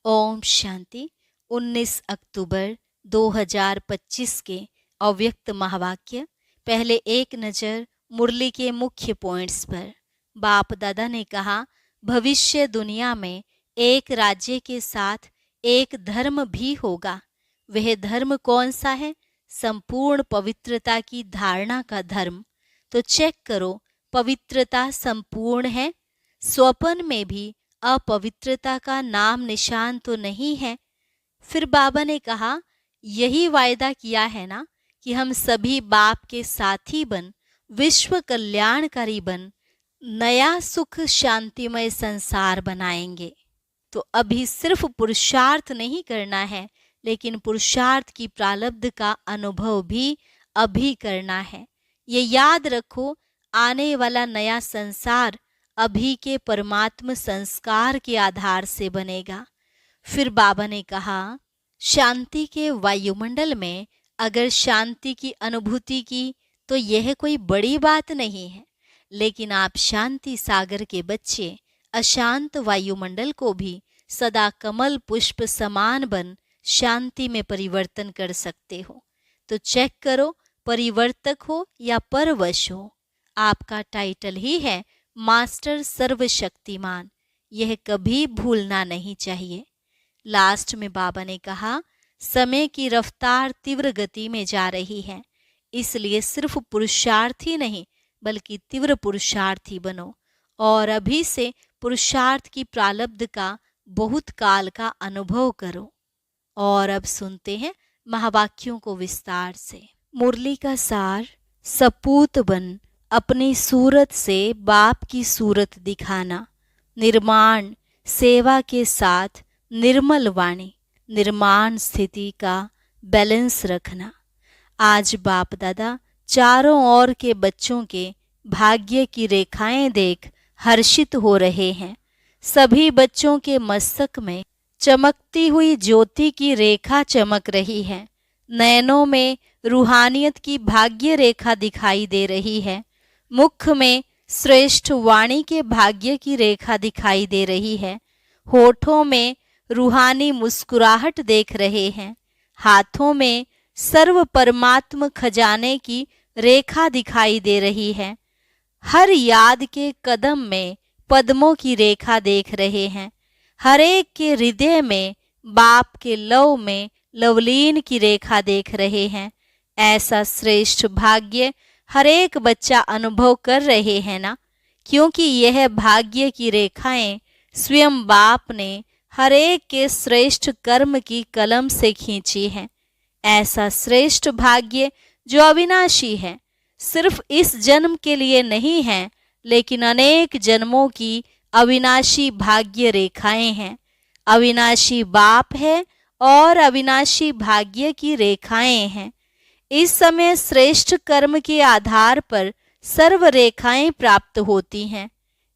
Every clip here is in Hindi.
ओम शांति। 19 अक्टूबर 2025 के अव्यक्त महावाक्य। पहले एक नज़र मुरली के मुख्य पॉइंट्स पर। बाप दादा ने कहा, भविष्य दुनिया में एक राज्य के साथ एक धर्म भी होगा। वह धर्म कौन सा है? संपूर्ण पवित्रता की धारणा का धर्म। तो चेक करो, पवित्रता संपूर्ण है। स्वप्न में भी अपवित्रता का नाम निशान तो नहीं है। फिर बाबा ने कहा, यही वायदा किया है ना कि हम सभी बाप के साथी बन, विश्व कल्याणकारी बन, नया सुख शांतिमय संसार बनाएंगे। तो अभी सिर्फ पुरुषार्थ नहीं करना है, लेकिन पुरुषार्थ की प्रारब्ध का अनुभव भी अभी करना है। ये याद रखो, आने वाला नया संसार अभी के परमात्म संस्कार के आधार से बनेगा। फिर बाबा ने कहा, शांति के वायुमंडल में अगर शांति की अनुभूति की तो यह कोई बड़ी बात नहीं है, लेकिन आप शांति सागर के बच्चे अशांत वायुमंडल को भी सदा कमल पुष्प समान बन शांति में परिवर्तन कर सकते हो। तो चेक करो, परिवर्तक हो या परवश हो, आपका टाइटल ही है मास्टर सर्वशक्तिमान। यह कभी भूलना नहीं चाहिए। लास्ट में बाबा ने कहा, समय की रफ्तार तीव्र गति में जा रही है, इसलिए सिर्फ पुरुषार्थी नहीं बल्कि तीव्र पुरुषार्थी बनो और अभी से पुरुषार्थ की प्रारब्ध का बहुत काल का अनुभव करो। और अब सुनते हैं महावाक्यों को विस्तार से। मुरली का सार, सपूत बन अपनी सूरत से बाप की सूरत दिखाना, निर्माण सेवा के साथ निर्मल वाणी, निर्माण स्थिति का बैलेंस रखना। आज बाप दादा चारों ओर के बच्चों के भाग्य की रेखाएं देख हर्षित हो रहे हैं। सभी बच्चों के मस्तक में चमकती हुई ज्योति की रेखा चमक रही है। नयनों में रूहानियत की भाग्य रेखा दिखाई दे रही है। मुख में श्रेष्ठ वाणी के भाग्य की रेखा दिखाई दे रही है। होठों में रूहानी मुस्कुराहट देख रहे हैं। हाथों में सर्व परमात्म खजाने की रेखा दिखाई दे रही है। हर याद के कदम में पद्मों की रेखा देख रहे हैं। हर एक के हृदय में बाप के लव में लवलीन की रेखा देख रहे हैं। ऐसा श्रेष्ठ भाग्य हर एक बच्चा अनुभव कर रहे हैं ना, क्योंकि यह भाग्य की रेखाएं स्वयं बाप ने हर एक के श्रेष्ठ कर्म की कलम से खींची हैं। ऐसा श्रेष्ठ भाग्य जो अविनाशी है, सिर्फ इस जन्म के लिए नहीं है, लेकिन अनेक जन्मों की अविनाशी भाग्य रेखाएं हैं। अविनाशी बाप है और अविनाशी भाग्य की रेखाएं हैं। इस समय श्रेष्ठ कर्म के आधार पर सर्व रेखाएं प्राप्त होती हैं।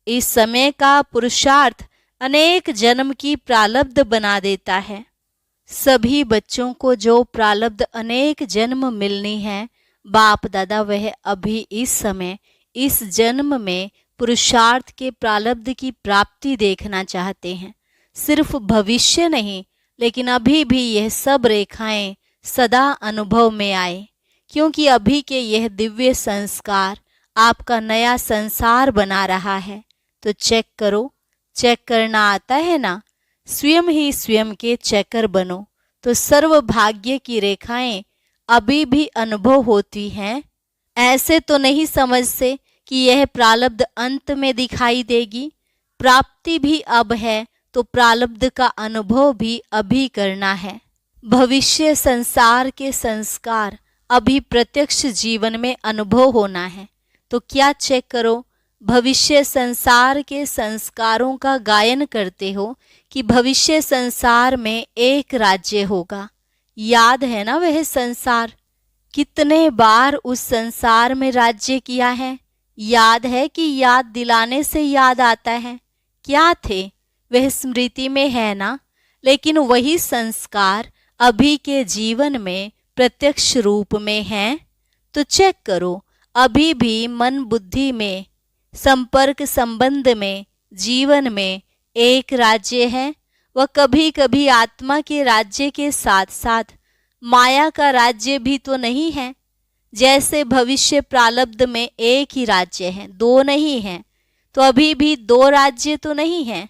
इस समय का पुरुषार्थ अनेक जन्म की प्रारब्ध बना देता है। सभी बच्चों को जो प्रारब्ध अनेक जन्म मिलनी है, बाप दादा वह अभी इस समय इस जन्म में पुरुषार्थ के प्रारब्ध की प्राप्ति देखना चाहते हैं। सिर्फ भविष्य नहीं, लेकिन अभी भी यह सब रेखाएं सदा अनुभव में आए, क्योंकि अभी के यह दिव्य संस्कार आपका नया संसार बना रहा है। तो चेक करो, चेक करना आता है ना, स्वयं ही स्वयं के चेकर बनो, तो सर्व भाग्य की रेखाएं अभी भी अनुभव होती हैं। ऐसे तो नहीं समझते कि यह प्रारब्ध अंत में दिखाई देगी। प्राप्ति भी अब है, तो प्रारब्ध का अनुभव भी अभी करना है। भविष्य संसार के संस्कार अभी प्रत्यक्ष जीवन में अनुभव होना है। तो क्या चेक करो, भविष्य संसार के संस्कारों का गायन करते हो कि भविष्य संसार में एक राज्य होगा। याद है ना वह संसार? कितने बार उस संसार में राज्य किया है? याद है कि याद दिलाने से याद आता है? क्या थे वह स्मृति में है ना, लेकिन वही संस्कार अभी के जीवन में प्रत्यक्ष रूप में है। तो चेक करो, अभी भी मन बुद्धि में, संपर्क संबंध में, जीवन में एक राज्य है। वह कभी कभी आत्मा के राज्य के साथ साथ माया का राज्य भी तो नहीं है। जैसे भविष्य प्रारब्ध में एक ही राज्य है, दो नहीं है, तो अभी भी दो राज्य तो नहीं है।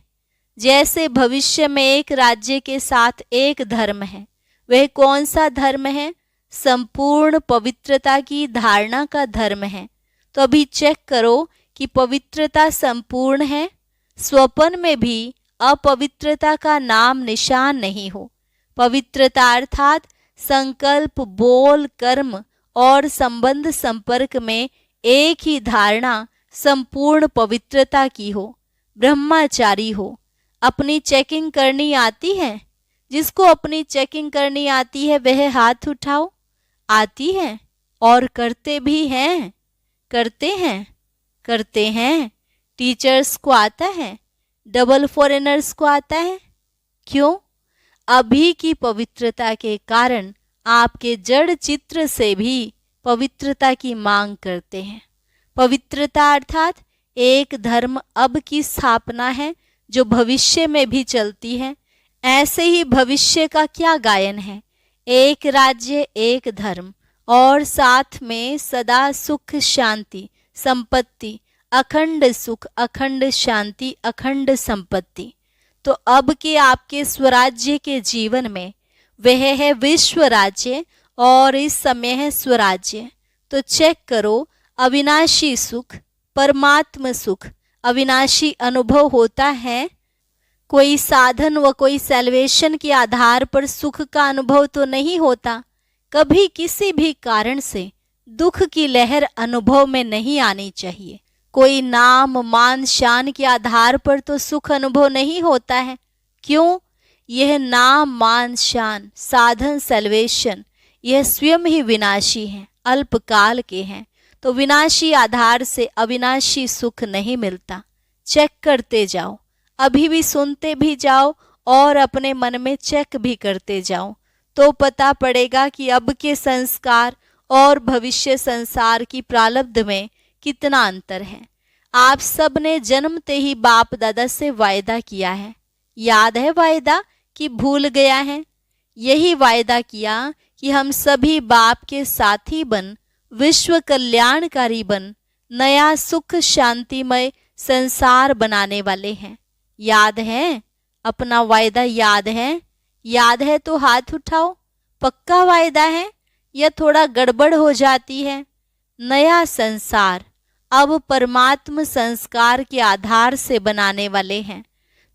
जैसे भविष्य में एक राज्य के साथ एक धर्म है, वह कौन सा धर्म है? संपूर्ण पवित्रता की धारणा का धर्म है। तो अभी चेक करो कि पवित्रता संपूर्ण है। स्वप्न में भी अपवित्रता का नाम निशान नहीं हो। पवित्रता अर्थात संकल्प, बोल, कर्म और संबंध संपर्क में एक ही धारणा संपूर्ण पवित्रता की हो। ब्रह्मचारी हो। अपनी चेकिंग करनी आती है? जिसको अपनी चेकिंग करनी आती है वह हाथ उठाओ। आती है और करते भी हैं? करते हैं, करते हैं। टीचर्स को आता है, डबल फॉरेनर्स को आता है। क्यों? अभी की पवित्रता के कारण आपके जड़ चित्र से भी पवित्रता की मांग करते हैं। पवित्रता अर्थात एक धर्म अब की स्थापना है जो भविष्य में भी चलती है। ऐसे ही भविष्य का क्या गायन है? एक राज्य, एक धर्म और साथ में सदा सुख, शांति, संपत्ति, अखंड सुख, अखंड शांति, अखंड संपत्ति। तो अब के आपके स्वराज्य के जीवन में वह है विश्व राज्य और इस समय है स्वराज्य। तो चेक करो, अविनाशी सुख, परमात्म सुख, अविनाशी अनुभव होता है। कोई साधन व कोई सेल्वेशन के आधार पर सुख का अनुभव तो नहीं होता। कभी किसी भी कारण से दुख की लहर अनुभव में नहीं आनी चाहिए। कोई नाम, मान, शान के आधार पर तो सुख अनुभव नहीं होता है। क्यों? यह नाम, मान, शान, साधन, सेल्वेशन यह स्वयं ही विनाशी हैं, अल्पकाल के हैं। तो विनाशी आधार से अविनाशी सुख नहीं मिलता। चेक करते जाओ, अभी भी सुनते भी जाओ और अपने मन में चेक भी करते जाओ, तो पता पड़ेगा कि अब के संस्कार और भविष्य संसार की प्रारब्ध में कितना अंतर है। आप सब ने जन्मते ही बाप दादा से वायदा किया है। याद है वायदा कि भूल गया है? यही वायदा किया कि हम सभी बाप के साथी बन, विश्व कल्याणकारी बन, नया सुख शांतिमय संसार बनाने वाले हैं। याद है? अपना वायदा याद है? याद है तो हाथ उठाओ। पक्का वायदा है या थोड़ा गड़बड़ हो जाती है? नया संसार अब परमात्म संस्कार के आधार से बनाने वाले हैं।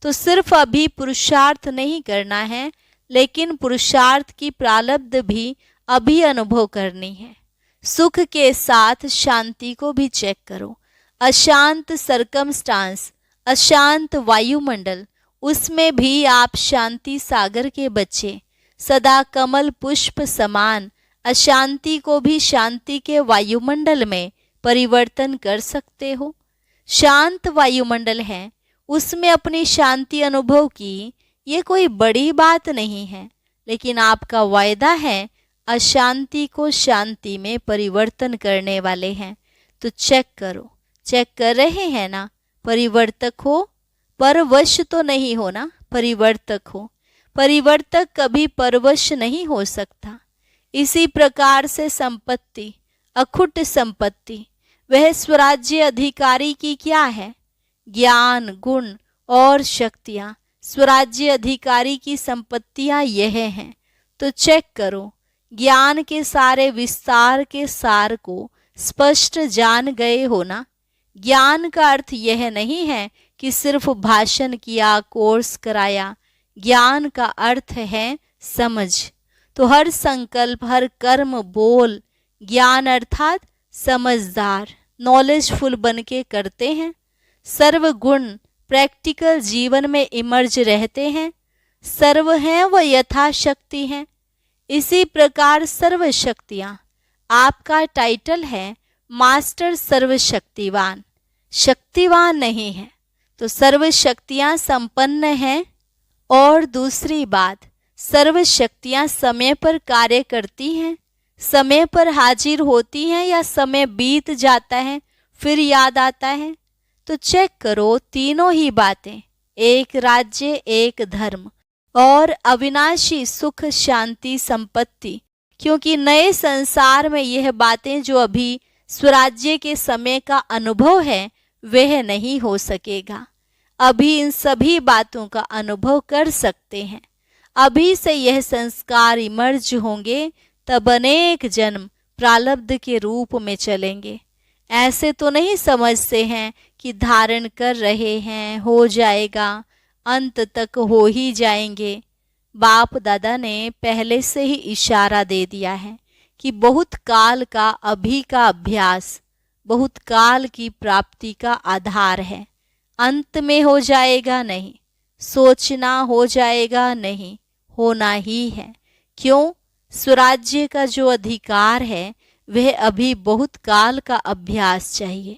तो सिर्फ अभी पुरुषार्थ नहीं करना है, लेकिन पुरुषार्थ की प्रारब्ध भी अभी अनुभव करनी है। सुख के साथ शांति को भी चेक करो। अशांत सरकमस्टांस, अशांत वायुमंडल, उसमें भी आप शांति सागर के बच्चे, सदा कमल पुष्प समान अशांति को भी शांति के वायुमंडल में परिवर्तन कर सकते हो। शांत वायुमंडल है, उसमें अपनी शांति अनुभव की, ये कोई बड़ी बात नहीं है। लेकिन आपका वायदा है अशांति को शांति में परिवर्तन करने वाले हैं। तो चेक करो, चेक कर रहे हैं ना? परिवर्तक हो, परवश तो नहीं हो ना, परिवर्तक हो। परिवर्तक कभी परवश नहीं हो सकता। इसी प्रकार से संपत्ति, अखुट संपत्ति, वह स्वराज्य अधिकारी की क्या है? ज्ञान, गुण और शक्तियां। स्वराज्य अधिकारी की संपत्तियां यह हैं। तो चेक करो, ज्ञान के सारे विस्तार के सार को स्पष्ट जान गए हो ना? ज्ञान का अर्थ यह नहीं है कि सिर्फ भाषण किया, कोर्स कराया। ज्ञान का अर्थ है समझ। तो हर संकल्प, हर कर्म, बोल, ज्ञान अर्थात समझदार, नॉलेजफुल बन के करते हैं। सर्व गुण प्रैक्टिकल जीवन में इमर्ज रहते हैं। सर्व हैं व यथाशक्ति हैं। इसी प्रकार सर्व शक्तियां, आपका टाइटल है मास्टर सर्वशक्तिवान। शक्तिवान नहीं है तो सर्व शक्तियां संपन्न हैं। और दूसरी बात, सर्व शक्तियां समय पर कार्य करती हैं, समय पर हाजिर होती हैं, या समय बीत जाता है फिर याद आता है? तो चेक करो, तीनों ही बातें, एक राज्य, एक धर्म और अविनाशी सुख शांति संपत्ति, क्योंकि नए संसार में यह बातें जो अभी स्वराज्य के समय का अनुभव है वह नहीं हो सकेगा। अभी इन सभी बातों का अनुभव कर सकते हैं। अभी से यह संस्कार इमर्ज होंगे, तब अनेक जन्म प्रारब्ध के रूप में चलेंगे। ऐसे तो नहीं समझते हैं कि धारण कर रहे हैं, हो जाएगा, अंत तक हो ही जाएंगे। बाप दादा ने पहले से ही इशारा दे दिया है कि बहुत काल का अभी का अभ्यास बहुत काल की प्राप्ति का आधार है। अंत में हो जाएगा नहीं, सोचना हो जाएगा नहीं, होना ही है। क्यों? स्वराज्य का जो अधिकार है वह अभी बहुत काल का अभ्यास चाहिए।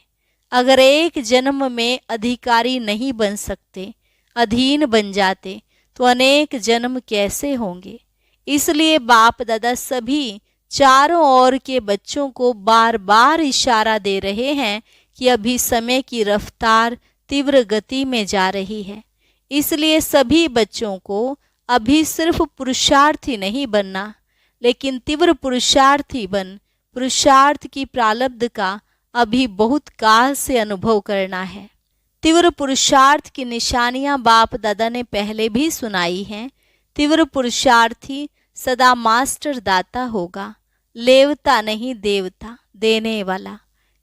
अगर एक जन्म में अधिकारी नहीं बन सकते, अधीन बन जाते, तो अनेक जन्म कैसे होंगे। इसलिए बाप दादा सभी चारों ओर के बच्चों को बार बार इशारा दे रहे हैं कि अभी समय की रफ्तार तीव्र गति में जा रही है। इसलिए सभी बच्चों को अभी सिर्फ पुरुषार्थी नहीं बनना, लेकिन तीव्र पुरुषार्थी बन पुरुषार्थ की प्रारब्ध का अभी बहुत काल से अनुभव करना है। तीव्र पुरुषार्थ की निशानियां बाप दादा ने पहले भी सुनाई हैं। तीव्र पुरुषार्थी सदा मास्टर दाता होगा, लेवता नहीं देवता, देने वाला।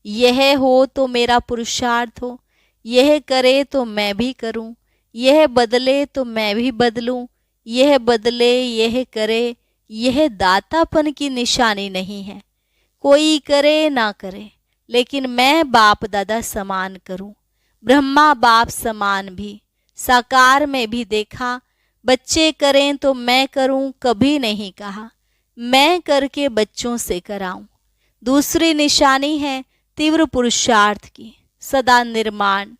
यह हो तो मेरा पुरुषार्थ हो, यह करे तो मैं भी करूं, यह बदले तो मैं भी बदलूं, यह बदले यह करे। यह दातापन की निशानी नहीं है। कोई करे ना करे, लेकिन मैं बाप दादा समान करूं। ब्रह्मा बाप समान भी साकार में भी देखा। बच्चे करें तो मैं करूं कभी नहीं कहा, मैं करके बच्चों से कराऊं। दूसरी निशानी है तीव्र पुरुषार्थ की, सदा निर्माण।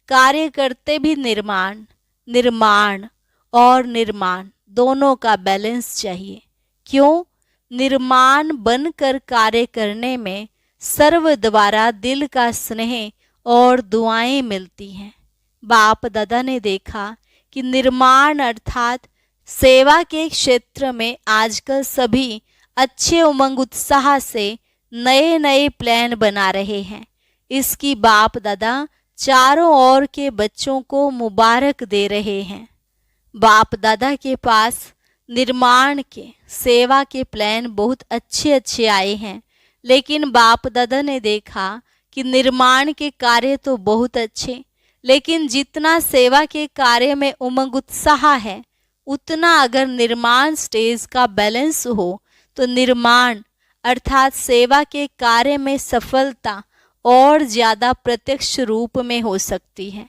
कार्य करते भी निर्माण, निर्माण और निर्माण दोनों का बैलेंस चाहिए। क्यों? निर्माण बनकर कार्य करने में सर्व द्वारा दिल का स्नेह और दुआएं मिलती हैं। बाप दादा ने देखा कि निर्माण अर्थात सेवा के क्षेत्र में आजकल सभी अच्छे उमंग उत्साह से नए नए प्लान बना रहे हैं। इसकी बाप दादा चारों ओर के बच्चों को मुबारक दे रहे हैं। बाप दादा के पास निर्माण के सेवा के प्लान बहुत अच्छे अच्छे आए हैं, लेकिन बाप दादा ने देखा कि निर्माण के कार्य तो बहुत अच्छे, लेकिन जितना सेवा के कार्य में उमंग उत्साह है, उतना अगर निर्माण स्टेज का बैलेंस हो तो निर्माण अर्थात सेवा के कार्य में सफलता और ज़्यादा प्रत्यक्ष रूप में हो सकती है।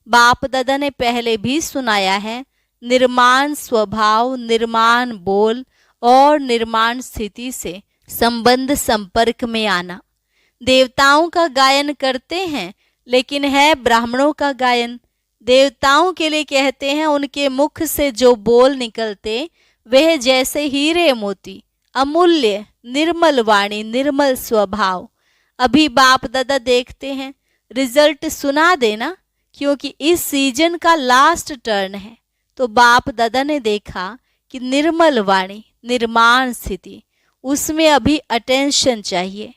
बाप दादा ने पहले भी सुनाया है, निर्माण स्वभाव, निर्माण बोल और निर्माण स्थिति से संबंध संपर्क में आना। देवताओं का गायन करते हैं, लेकिन है ब्राह्मणों का गायन। देवताओं के लिए कहते हैं उनके मुख से जो बोल निकलते वह जैसे हीरे मोती, अमूल्य, निर्मल वाणी, निर्मल स्वभाव। अभी बाप दादा देखते हैं, रिजल्ट सुना देना, क्योंकि इस सीजन का लास्ट टर्न है। तो बाप दादा ने देखा कि निर्मल वाणी, निर्माण स्थिति, उसमें अभी अटेंशन चाहिए।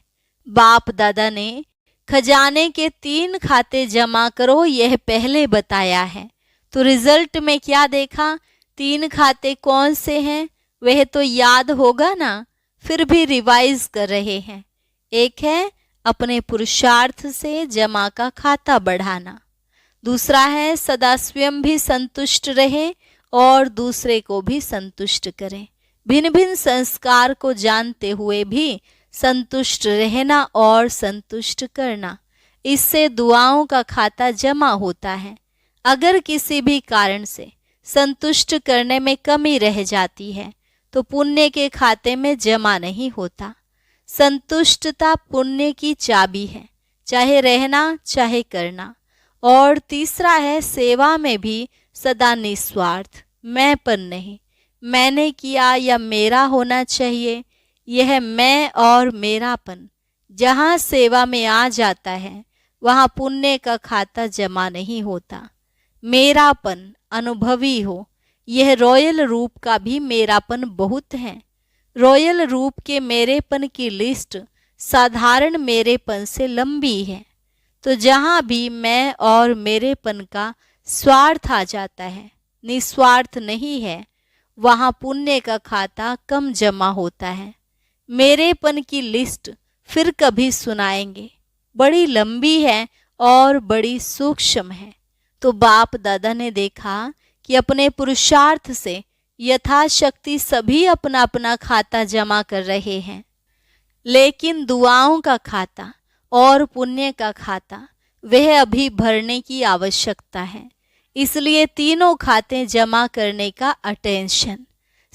बाप दादा ने खजाने के 3 खाते जमा करो यह पहले बताया है। तो रिजल्ट में क्या देखा? 3 खाते कौन से हैं वह तो याद होगा ना, फिर भी रिवाइज कर रहे हैं। एक है अपने पुरुषार्थ से जमा का खाता बढ़ाना, दूसरा है सदा स्वयं भी संतुष्ट रहे और दूसरे को भी संतुष्ट करें। भिन्न भिन्न संस्कार को जानते हुए भी संतुष्ट रहना और संतुष्ट करना, इससे दुआओं का खाता जमा होता है। अगर किसी भी कारण से संतुष्ट करने में कमी रह जाती है तो पुण्य के खाते में जमा नहीं होता। संतुष्टता पुण्य की चाबी है, चाहे रहना चाहे करना। और तीसरा है सेवा में भी सदा निस्वार्थ, मैंपन नहीं, मैंने किया या मेरा होना चाहिए। यह मैं और मेरापन जहाँ सेवा में आ जाता है वहाँ पुण्य का खाता जमा नहीं होता। मेरापन अनुभवी हो यह रॉयल रूप का भी मेरापन बहुत है। रॉयल रूप के मेरेपन की लिस्ट साधारण मेरेपन से लंबी है। तो जहाँ भी मैं और मेरेपन का स्वार्थ आ जाता है, निस्वार्थ नहीं है, वहाँ पुण्य का खाता कम जमा होता है। मेरेपन की लिस्ट फिर कभी सुनाएंगे, बड़ी लंबी है और बड़ी सूक्ष्म है। तो बाप दादा ने देखा कि अपने पुरुषार्थ से यथाशक्ति सभी अपना अपना खाता जमा कर रहे हैं, लेकिन दुआओं का खाता और पुण्य का खाता वह अभी भरने की आवश्यकता है। इसलिए तीनों खाते जमा करने का अटेंशन।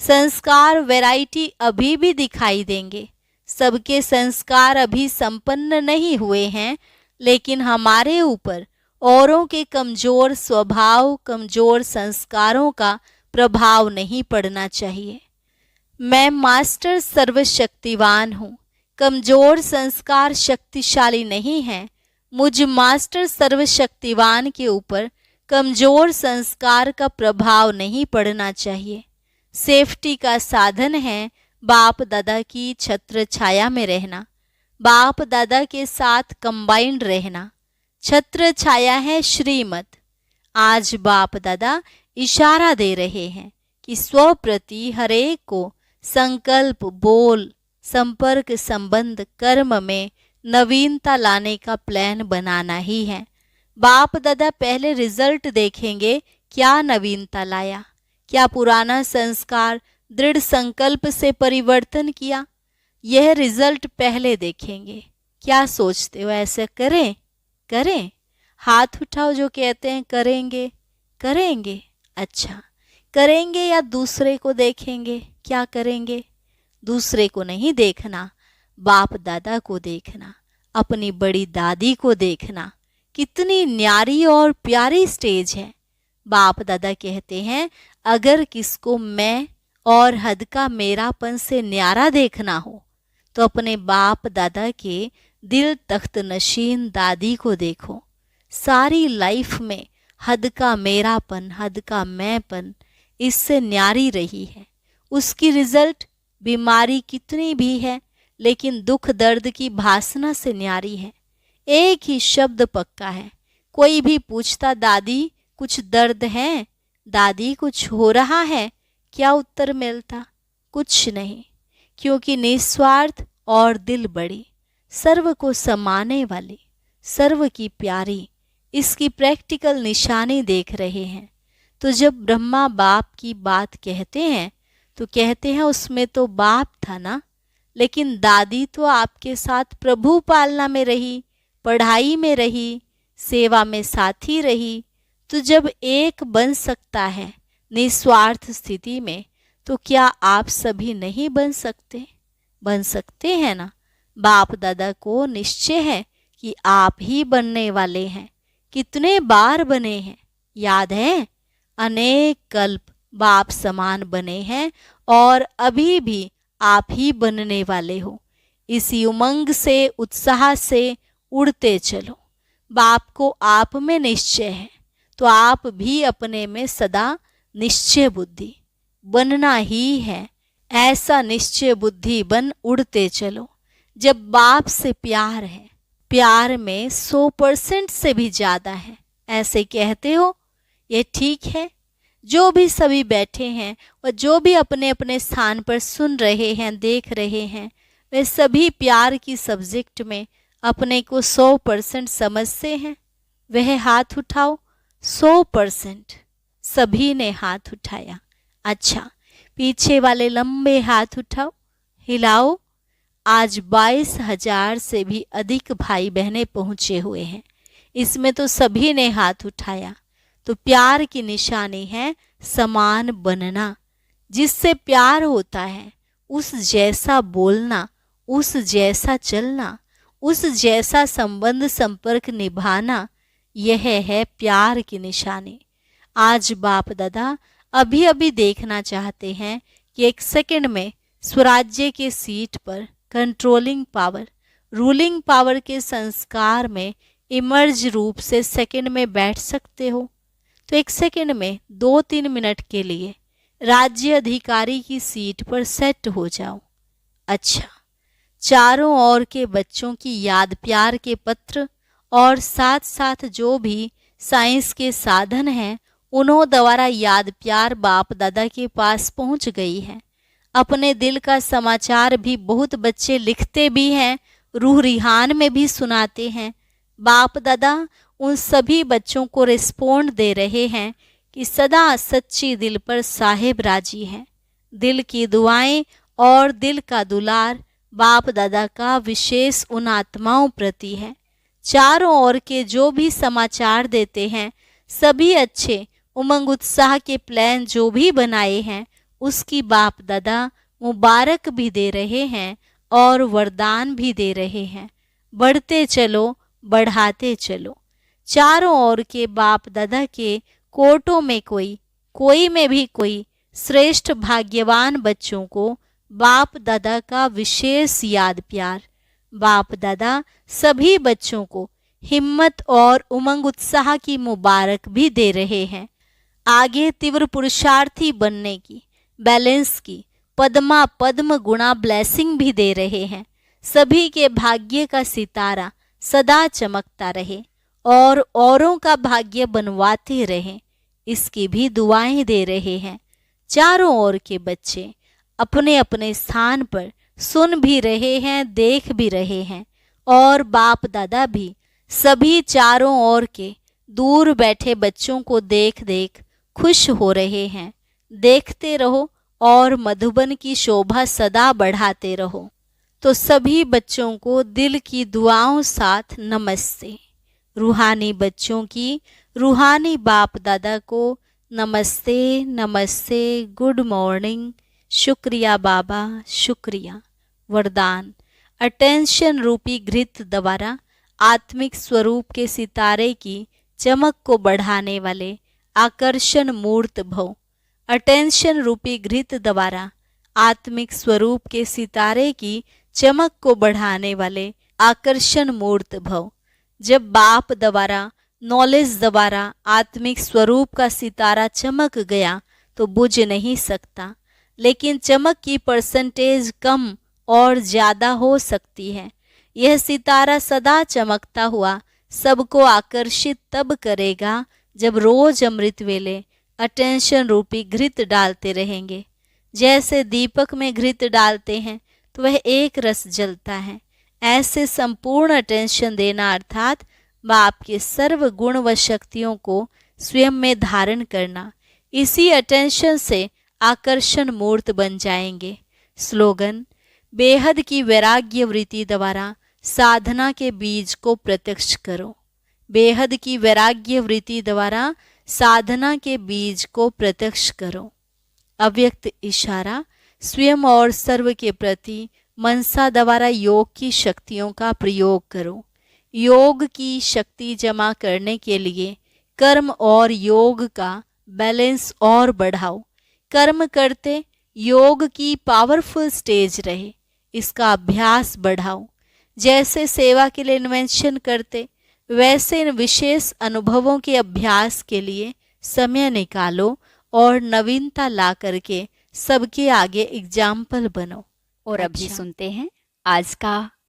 संस्कार वैरायटी अभी भी दिखाई देंगे। सबके संस्कार अभी संपन्न नहीं हुए हैं, लेकिन हमारे ऊपर औरों के कमजोर स्वभाव, कमजोर संस्कारों का प्रभाव नहीं पड़ना चाहिए। मैं मास्टर सर्वशक्तिवान हूँ। कमजोर संस्कार शक्तिशाली नहीं है। मुझ मास्टर सर्वशक्तिवान के ऊपर कमजोर संस्कार का प्रभाव नहीं पड़ना चाहिए। सेफ्टी का साधन है बाप दादा की छत्र छाया में रहना, बाप दादा के साथ कंबाइंड रहना। छत्र छाया है श्रीमत। आज बाप दादा इशारा दे रहे हैं कि स्व प्रति हरेक को संकल्प, बोल, संपर्क, संबंध, कर्म में नवीनता लाने का प्लान बनाना ही है। बाप दादा पहले रिजल्ट देखेंगे, क्या नवीनता लाया, क्या पुराना संस्कार दृढ़ संकल्प से परिवर्तन किया। यह रिजल्ट पहले देखेंगे। क्या सोचते हो, ऐसे करें? करें? हाथ उठाओ जो कहते हैं करेंगे। करेंगे? अच्छा, करेंगे या दूसरे को देखेंगे? क्या करेंगे? दूसरे को नहीं देखना, बाप दादा को देखना, अपनी बड़ी दादी को देखना। कितनी न्यारी और प्यारी स्टेज है। बाप दादा कहते हैं, अगर किसको मैं और हद का मेरापन से न्यारा देखना हो तो अपने बाप दादा के दिल तख्त नशीन दादी को देखो। सारी लाइफ में हद का मेरापन, हद का मैंपन इससे न्यारी रही है। उसकी रिजल्ट बीमारी कितनी भी है, लेकिन दुख दर्द की भासना से न्यारी है। एक ही शब्द पक्का है। कोई भी पूछता, दादी कुछ दर्द है, दादी कुछ हो रहा है, क्या उत्तर मिलता? कुछ नहीं, क्योंकि निस्वार्थ और दिल बड़ी, सर्व को समाने वाली, सर्व की प्यारी, इसकी प्रैक्टिकल निशानी देख रहे हैं। तो जब ब्रह्मा बाप की बात कहते हैं तो कहते हैं उसमें तो बाप था ना, लेकिन दादी तो आपके साथ प्रभु पालना में रही, पढ़ाई में रही, सेवा में साथी रही। तो जब एक बन सकता है निस्वार्थ स्थिति में, तो क्या आप सभी नहीं बन सकते? बन सकते हैं ना। बाप दादा को निश्चय है कि आप ही बनने वाले हैं। कितने बार बने हैं याद है? अनेक कल्प बाप समान बने हैं और अभी भी आप ही बनने वाले हो। इसी उमंग से, उत्साह से उड़ते चलो। बाप को आप में निश्चय है, तो आप भी अपने में सदा निश्चय बुद्धि बनना ही है। ऐसा निश्चय बुद्धि बन उड़ते चलो। जब बाप से प्यार है, प्यार में 100% से भी ज़्यादा है, ऐसे कहते हो, ये ठीक है। जो भी सभी बैठे हैं और जो भी अपने अपने स्थान पर सुन रहे हैं, देख रहे हैं, वे सभी प्यार की सब्जेक्ट में अपने को 100% समझते हैं। वह हाथ उठाओ। 100% सभी ने हाथ उठाया। अच्छा, पीछे वाले लंबे हाथ उठाओ, हिलाओ। आज 22,000 से भी अधिक भाई बहनें पहुँचे हुए हैं। इसमें तो सभी ने हाथ उठाया। तो प्यार की निशानी है समान बनना। जिससे प्यार होता है उस जैसा बोलना, उस जैसा चलना, उस जैसा संबंध संपर्क निभाना, यह है प्यार की निशानी। आज बाप दादा अभी अभी देखना चाहते हैं कि एक सेकंड में स्वराज्य के सीट पर कंट्रोलिंग पावर, रूलिंग पावर के संस्कार में इमर्ज रूप से सेकंड में बैठ सकते हो। तो एक सेकंड में 2-3 मिनट के लिए राज्य अधिकारी की सीट पर सेट हो जाओ। अच्छा, चारों ओर के बच्चों की याद प्यार के पत्र और साथ साथ जो भी साइंस के साधन हैं उन्हों द्वारा याद प्यार बाप दादा के पास पहुंच गई है। अपने दिल का समाचार भी बहुत बच्चे लिखते भी हैं, रूह रिहान में भी सुनाते हैं। बाप दादा उन सभी बच्चों को रिस्पोंड दे रहे हैं कि सदा सच्ची दिल पर साहेब राजी हैं। दिल की दुआएं और दिल का दुलार बाप दादा का विशेष उन आत्माओं प्रति है। चारों ओर के जो भी समाचार देते हैं सभी अच्छे उमंग उत्साह के प्लान जो भी बनाए हैं उसकी बाप दादा मुबारक भी दे रहे हैं और वरदान भी दे रहे हैं। बढ़ते चलो, बढ़ाते चलो। चारों ओर के बाप दादा के कोटों में कोई में भी कोई श्रेष्ठ भाग्यवान बच्चों को बाप दादा का विशेष याद प्यार। बाप दादा सभी बच्चों को हिम्मत और उमंग उत्साह की मुबारक भी दे रहे हैं। आगे तीव्र पुरुषार्थी बनने की, बैलेंस की पद्म गुणा ब्लेसिंग भी दे रहे हैं। सभी के भाग्य का सितारा सदा चमकता रहे और औरों का भाग्य बनवाते रहे, इसकी भी दुआएं दे रहे हैं। चारों ओर के बच्चे अपने अपने स्थान पर सुन भी रहे हैं, देख भी रहे हैं और बाप दादा भी सभी चारों ओर के दूर बैठे बच्चों को देख देख खुश हो रहे हैं। देखते रहो और मधुबन की शोभा सदा बढ़ाते रहो। तो सभी बच्चों को दिल की दुआओं साथ नमस्ते। रूहानी बच्चों की रूहानी बाप दादा को नमस्ते नमस्ते, गुड मॉर्निंग, शुक्रिया बाबा, शुक्रिया। वरदान, अटेंशन रूपी घृत द्वारा आत्मिक स्वरूप के सितारे की चमक को बढ़ाने वाले आकर्षण मूर्त भव। अटेंशन रूपी घृत द्वारा आत्मिक स्वरूप के सितारे की चमक को बढ़ाने वाले आकर्षण मूर्त भव। जब बाप द्वारा नॉलेज द्वारा आत्मिक स्वरूप का सितारा चमक गया तो बुझ नहीं सकता, लेकिन चमक की परसेंटेज कम और ज़्यादा हो सकती है। यह सितारा सदा चमकता हुआ सबको आकर्षित तब करेगा जब रोज अमृत वेले अटेंशन रूपी घृत डालते रहेंगे। जैसे दीपक में घृत डालते हैं तो वह एक रस जलता है, ऐसे संपूर्ण अटेंशन देना अर्थात बाप के सर्व गुण व शक्तियों को स्वयं में धारण करना। इसी अटेंशन से आकर्षण मूर्त बन जाएंगे। स्लोगन, बेहद की वैराग्य वृत्ति द्वारा साधना के बीज को प्रत्यक्ष करो। बेहद की वैराग्य वृत्ति द्वारा साधना के बीज को प्रत्यक्ष करो। अव्यक्त इशारा, स्वयं और सर्व के प्रति मनसा द्वारा योग की शक्तियों का प्रयोग करो। योग की शक्ति जमा करने के लिए कर्म और योग का बैलेंस और बढ़ाओ। कर्म करते योग की पावरफुल स्टेज रहे, इसका अभ्यास बढ़ाओ। जैसे सेवा के लिए इन्वेंशन करते वैसे इन विशेष अनुभवों के अभ्यास के लिए समय निकालो और नवीनता ला करके सबके आगे एग्जाम्पल बनो। और अभी सुनते हैं आज का